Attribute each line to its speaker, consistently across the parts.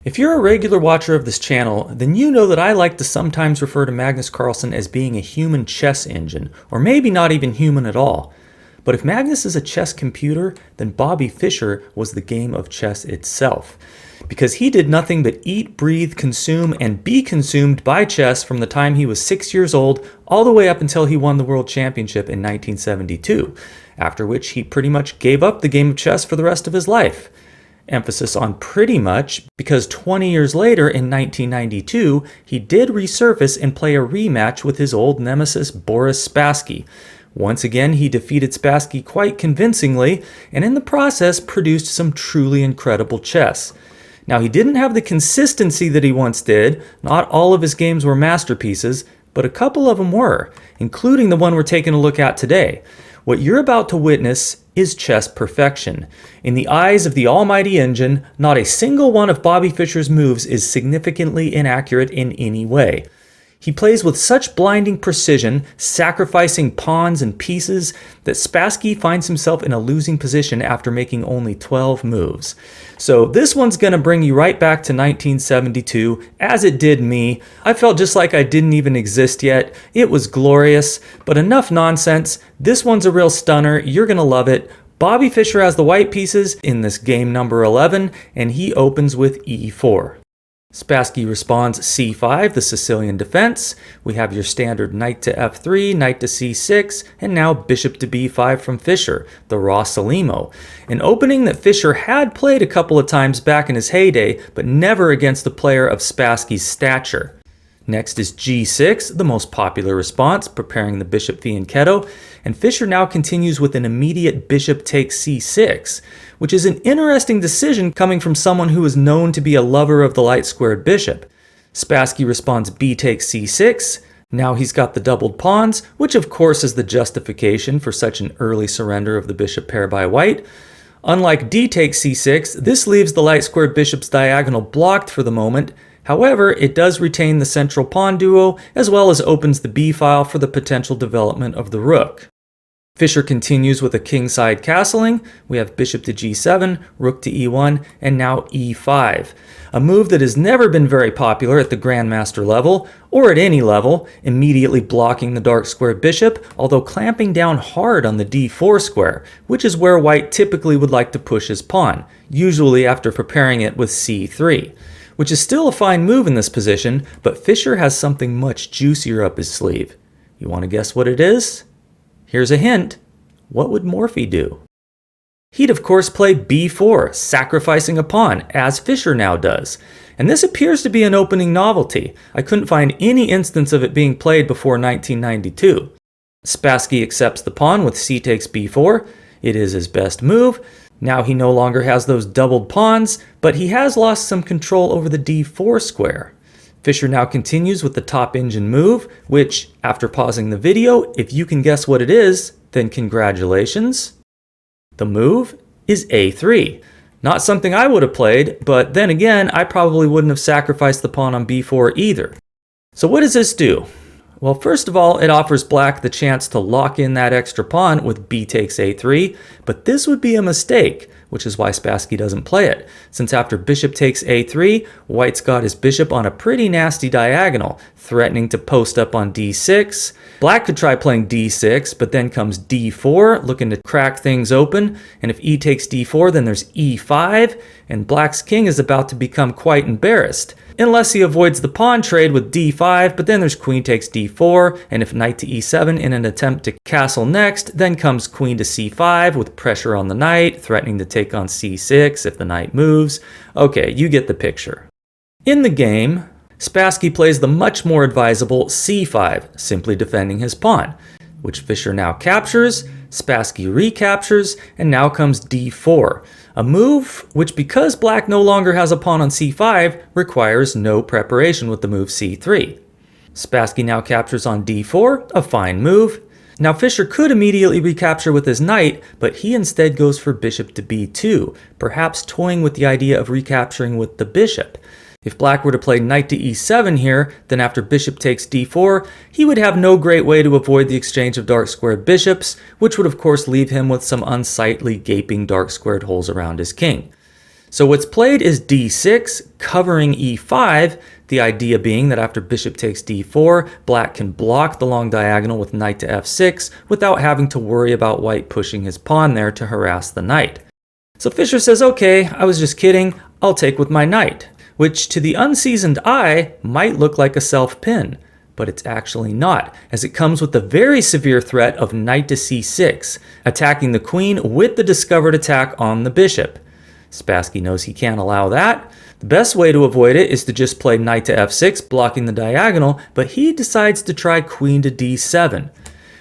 Speaker 1: If you're a regular watcher of this channel, then you know that I like to sometimes refer to Magnus Carlsen as being a human chess engine, or maybe not even human at all. But if Magnus is a chess computer, then Bobby Fischer was the game of chess itself. Because he did nothing but eat, breathe, consume, and be consumed by chess from the time he was 6 years old all the way up until he won the World Championship in 1972, after which he pretty much gave up the game of chess for the rest of his life. Emphasis on pretty much, because 20 years later in 1992, he did resurface and play a rematch with his old nemesis Boris Spassky. Once again, he defeated Spassky quite convincingly, and in the process produced some truly incredible chess. Now, he didn't have the consistency that he once did. Not all of his games were masterpieces, but a couple of them were, including the one we're taking a look at today. What you're about to witness is chess perfection. In the eyes of the almighty engine, not a single one of Bobby Fischer's moves is significantly inaccurate in any way. He plays with such blinding precision, sacrificing pawns and pieces, that Spassky finds himself in a losing position after making only 12 moves. So this one's going to bring you right back to 1972, as it did me. I felt just like I didn't even exist yet. It was glorious, but enough nonsense. This one's a real stunner. You're going to love it. Bobby Fischer has the white pieces in this game number 11, and he opens with e4. Spassky responds c5, the Sicilian defense. We have your standard knight to f3, knight to c6, and now bishop to b5 from Fischer, the raw Salimo. An opening that Fischer had played a couple of times back in his heyday, but never against a player of Spassky's stature. Next is g6, the most popular response, preparing the bishop fianchetto, and Fischer now continues with an immediate bishop takes c6, which is an interesting decision coming from someone who is known to be a lover of the light-squared bishop. Spassky responds b takes c6. Now he's got the doubled pawns, which of course is the justification for such an early surrender of the bishop pair by white. Unlike d takes c6, this leaves the light-squared bishop's diagonal blocked for the moment. However, it does retain the central pawn duo, as well as opens the b-file for the potential development of the rook. Fischer continues with a kingside castling. We have bishop to g7, rook to e1, and now e5. A move that has never been very popular at the grandmaster level, or at any level, immediately blocking the dark square bishop, although clamping down hard on the d4 square, which is where white typically would like to push his pawn, usually after preparing it with c3. Which is still a fine move in this position, but Fischer has something much juicier up his sleeve. You want to guess what it is? Here's a hint. What would Morphy do? He'd of course play b4, sacrificing a pawn, as Fischer now does. And this appears to be an opening novelty. I couldn't find any instance of it being played before 1992. Spassky accepts the pawn with c takes b4. It is his best move. Now he no longer has those doubled pawns, but he has lost some control over the d4 square. Fischer now continues with the top engine move, which, after pausing the video, if you can guess what it is, then congratulations. The move is a3. Not something I would have played, but then again, I probably wouldn't have sacrificed the pawn on b4 either. So what does this do? Well, first of all, it offers black the chance to lock in that extra pawn with b takes a3, but this would be a mistake, which is why Spassky doesn't play it, since after bishop takes a3, white's got his bishop on a pretty nasty diagonal, threatening to post up on d6. Black could try playing d6, but then comes d4, looking to crack things open, and if e takes d4, then there's e5, and black's king is about to become quite embarrassed. Unless he avoids the pawn trade with d5, but then there's queen takes d4, and if knight to e7 in an attempt to castle next, then comes queen to c5 with pressure on the knight, threatening to take on c6 if the knight moves. Okay, you get the picture. In the game, Spassky plays the much more advisable c5, simply defending his pawn, which Fischer now captures, Spassky recaptures, and now comes d4. A move which, because black no longer has a pawn on c5, requires no preparation with the move c3. Spassky now captures on d4, a fine move. Now Fischer could immediately recapture with his knight, but he instead goes for bishop to b2, perhaps toying with the idea of recapturing with the bishop. If black were to play knight to e7 here, then after bishop takes d4, he would have no great way to avoid the exchange of dark squared bishops, which would of course leave him with some unsightly gaping dark squared holes around his king. So what's played is d6, covering e5, the idea being that after bishop takes d4, black can block the long diagonal with knight to f6 without having to worry about white pushing his pawn there to harass the knight. So Fischer says, okay, I was just kidding, I'll take with my knight, which to the unseasoned eye might look like a self-pin, but it's actually not, as it comes with the very severe threat of knight to c6, attacking the queen with the discovered attack on the bishop. Spassky knows he can't allow that. The best way to avoid it is to just play knight to f6, blocking the diagonal, but he decides to try queen to d7,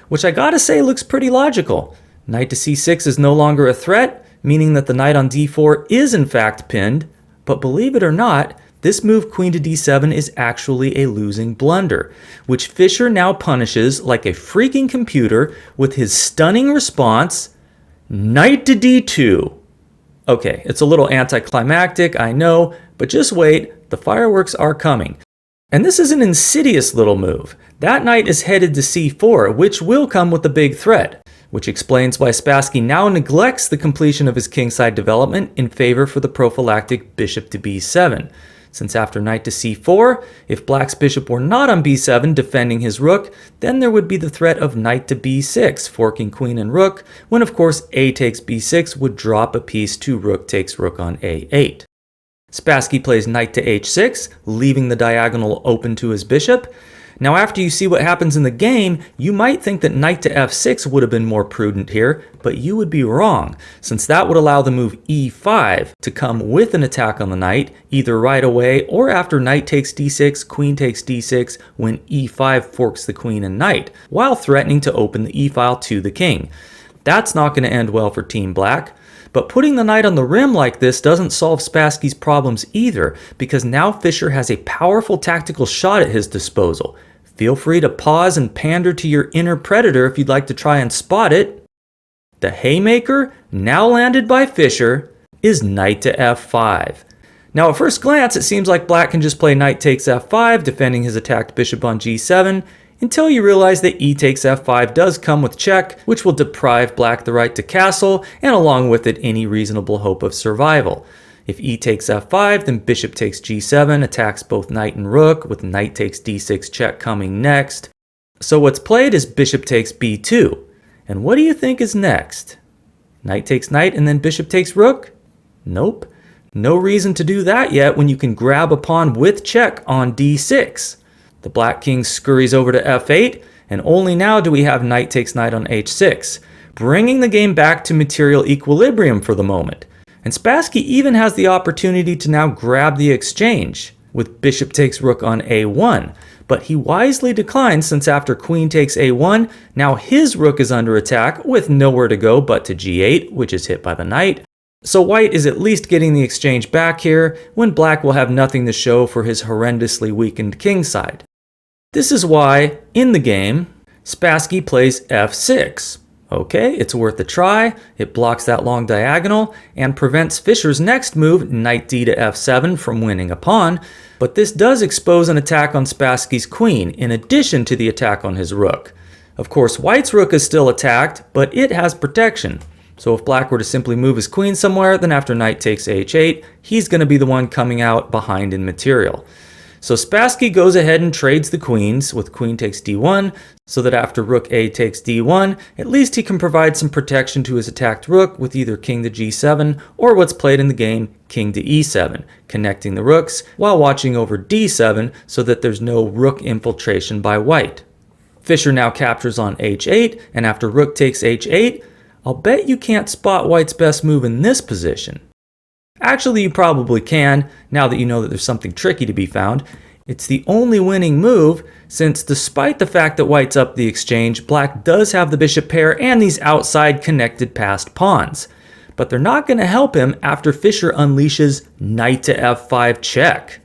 Speaker 1: which I gotta say looks pretty logical. Knight to c6 is no longer a threat, meaning that the knight on d4 is in fact pinned, but believe it or not, this move queen to d7 is actually a losing blunder, which Fischer now punishes like a freaking computer with his stunning response, knight to d2. Okay, it's a little anticlimactic, I know, but just wait, the fireworks are coming. And this is an insidious little move. That knight is headed to c4, which will come with a big threat, which explains why Spassky now neglects the completion of his kingside development in favor for the prophylactic bishop to b7. Since after knight to c4, if black's bishop were not on b7 defending his rook, then there would be the threat of knight to b6, forking queen and rook, when of course a takes b6 would drop a piece to rook takes rook on a8. Spassky plays knight to h6, leaving the diagonal open to his bishop. Now after you see what happens in the game, you might think that knight to f6 would have been more prudent here, but you would be wrong, since that would allow the move e5 to come with an attack on the knight, either right away or after knight takes d6, queen takes d6, when e5 forks the queen and knight, while threatening to open the e-file to the king. That's not going to end well for Team Black. But putting the knight on the rim like this doesn't solve Spassky's problems either, because now Fischer has a powerful tactical shot at his disposal. Feel free to pause and pander to your inner predator if you'd like to try and spot it. The haymaker, now landed by Fischer, is knight to f5. Now at first glance it seems like black can just play knight takes f5, defending his attacked bishop on g7, until you realize that e takes f5 does come with check, which will deprive black the right to castle, and along with it any reasonable hope of survival. If e takes f5, then bishop takes g7, attacks both knight and rook, with knight takes d6 check coming next. So what's played is bishop takes b2. And what do you think is next? Knight takes knight and then bishop takes rook? Nope. No reason to do that yet when you can grab a pawn with check on d6. The black king scurries over to f8, and only now do we have knight takes knight on h6, bringing the game back to material equilibrium for the moment. And Spassky even has the opportunity to now grab the exchange with bishop takes rook on a1, but he wisely declines since after queen takes a1, now his rook is under attack with nowhere to go but to g8, which is hit by the knight. So white is at least getting the exchange back here, when black will have nothing to show for his horrendously weakened kingside. This is why, in the game, Spassky plays f6. Okay, it's worth a try, it blocks that long diagonal, and prevents Fischer's next move, knight d to f7, from winning a pawn, but this does expose an attack on Spassky's queen, in addition to the attack on his rook. Of course, white's rook is still attacked, but it has protection. So if black were to simply move his queen somewhere, then after knight takes h8, he's going to be the one coming out behind in material. So Spassky goes ahead and trades the queens with queen takes d1, so that after rook a takes d1, at least he can provide some protection to his attacked rook with either king to g7 or what's played in the game, king to e7, connecting the rooks while watching over d7 so that there's no rook infiltration by white. Fischer now captures on h8, and after rook takes h8, I'll bet you can't spot white's best move in this position. Actually, you probably can, now that you know that there's something tricky to be found. It's the only winning move, since despite the fact that white's up the exchange, black does have the bishop pair and these outside connected passed pawns. But they're not going to help him after Fischer unleashes knight to f5 check.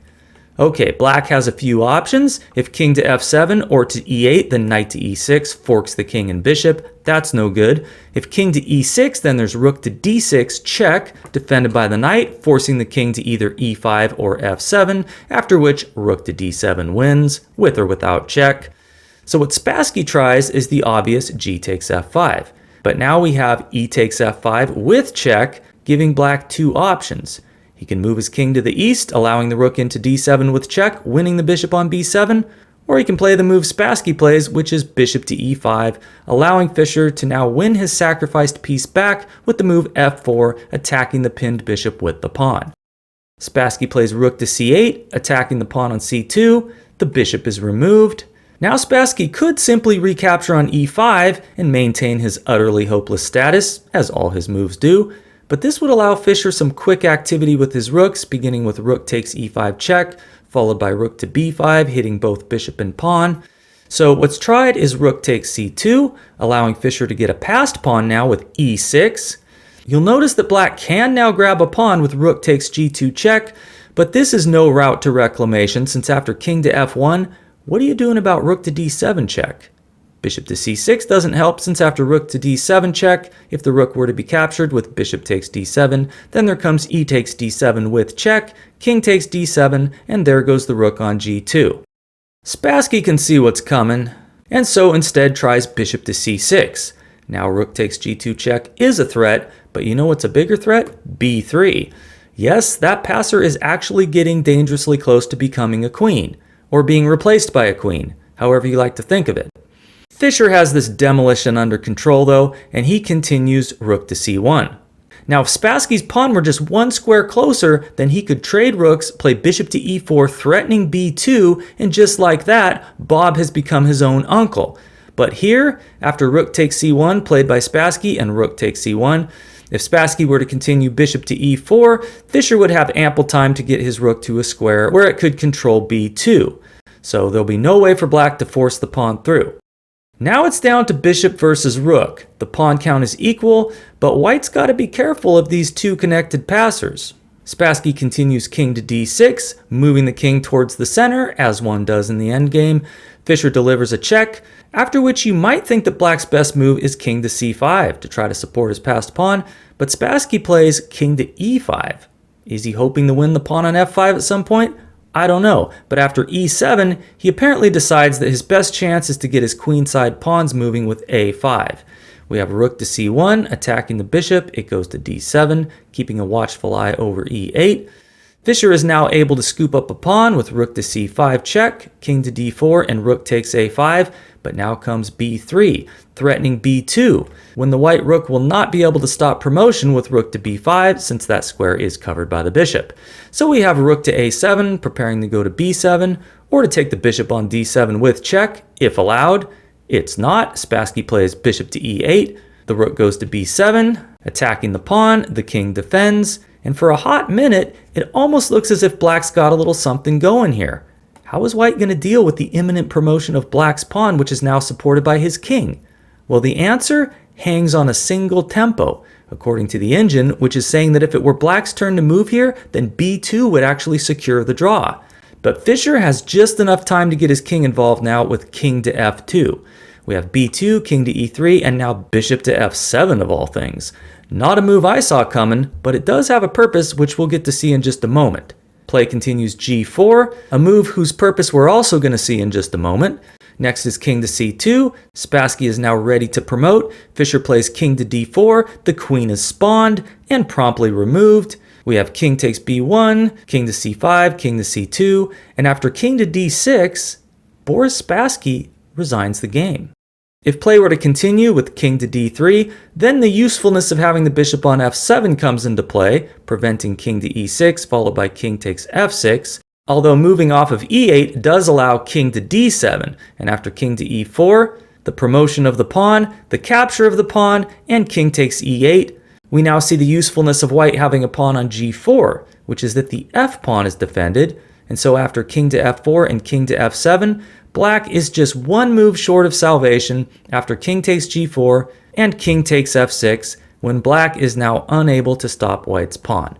Speaker 1: Okay, black has a few options. If king to f7 or to e8, then knight to e6 forks the king and bishop. That's no good. If king to e6, then there's rook to d6 check, defended by the knight, forcing the king to either e5 or f7, after which rook to d7 wins, with or without check. So what Spassky tries is the obvious g takes f5. But now we have e takes f5 with check, giving black two options. He can move his king to the east, allowing the rook into d7 with check, winning the bishop on b7, or he can play the move Spassky plays, which is bishop to e5, allowing Fischer to now win his sacrificed piece back with the move f4, attacking the pinned bishop with the pawn. Spassky plays rook to c8, attacking the pawn on c2, the bishop is removed. Now Spassky could simply recapture on e5 and maintain his utterly hopeless status, as all his moves do, but this would allow Fischer some quick activity with his rooks, beginning with rook takes e5 check, followed by rook to b5, hitting both bishop and pawn. So what's tried is rook takes c2, allowing Fischer to get a passed pawn now with e6. You'll notice that black can now grab a pawn with rook takes g2 check, but this is no route to reclamation, since after king to f1, what are you doing about rook to d7 check? Bishop to c6 doesn't help, since after rook to d7 check, if the rook were to be captured with bishop takes d7, then there comes e takes d7 with check, king takes d7, and there goes the rook on g2. Spassky can see what's coming, and so instead tries bishop to c6. Now rook takes g2 check is a threat, but you know what's a bigger threat? b3. Yes, that passer is actually getting dangerously close to becoming a queen, or being replaced by a queen, however you like to think of it. Fischer has this demolition under control though, and he continues rook to c1. Now if Spassky's pawn were just one square closer, then he could trade rooks, play bishop to e4, threatening b2, and just like that, Bob has become his own uncle. But here, after rook takes c1 played by Spassky and rook takes c1, if Spassky were to continue bishop to e4, Fischer would have ample time to get his rook to a square where it could control b2. So there'll be no way for black to force the pawn through. Now it's down to bishop versus rook. The pawn count is equal, but white's got to be careful of these two connected passers. Spassky continues king to d6, moving the king towards the center, as one does in the endgame. Fischer delivers a check, after which you might think that black's best move is king to c5 to try to support his passed pawn, but Spassky plays king to e5. Is he hoping to win the pawn on f5 at some point? I don't know, but after e7, he apparently decides that his best chance is to get his queenside pawns moving with a5. We have rook to c1, attacking the bishop. It goes to d7, keeping a watchful eye over e8. Fischer is now able to scoop up a pawn with rook to c5 check, king to d4, and rook takes a5, but now comes b3, threatening b2, when the white rook will not be able to stop promotion with rook to b5, since that square is covered by the bishop. So we have rook to a7, preparing to go to b7, or to take the bishop on d7 with check, if allowed. It's not. Spassky plays bishop to e8, the rook goes to b7, attacking the pawn, the king defends, and for a hot minute, it almost looks as if black's got a little something going here. How is white going to deal with the imminent promotion of black's pawn, which is now supported by his king? Well, the answer hangs on a single tempo, according to the engine, which is saying that if it were black's turn to move here, then b2 would actually secure the draw. But Fischer has just enough time to get his king involved now with king to f2. We have b2, king to e3, and now bishop to f7 of all things. Not a move I saw coming, but it does have a purpose, which we'll get to see in just a moment. Play continues g4, a move whose purpose we're also going to see in just a moment. Next is king to c2. Spassky is now ready to promote. Fischer plays king to d4. The queen is spawned and promptly removed. We have king takes b1, king to c5, king to c2, and after king to d6, Boris Spassky resigns the game. If play were to continue with king to d3, then the usefulness of having the bishop on f7 comes into play, preventing king to e6 followed by king takes f6, although moving off of e8 does allow king to d7, and after king to e4, the promotion of the pawn, the capture of the pawn, and king takes e8, we now see the usefulness of white having a pawn on g4, which is that the f pawn is defended, and so after king to f4 and king to f7, black is just one move short of salvation after king takes g4 and king takes f6, when black is now unable to stop white's pawn.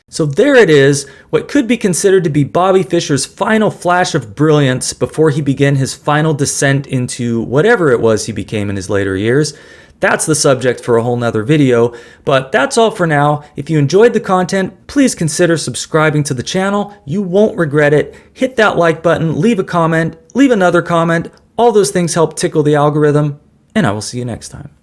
Speaker 1: So there it is, what could be considered to be Bobby Fischer's final flash of brilliance before he began his final descent into whatever it was he became in his later years. That's the subject for a whole nother video, but that's all for now. If you enjoyed the content, please consider subscribing to the channel. You won't regret it. Hit that like button, leave a comment, leave another comment. All those things help tickle the algorithm, and I will see you next time.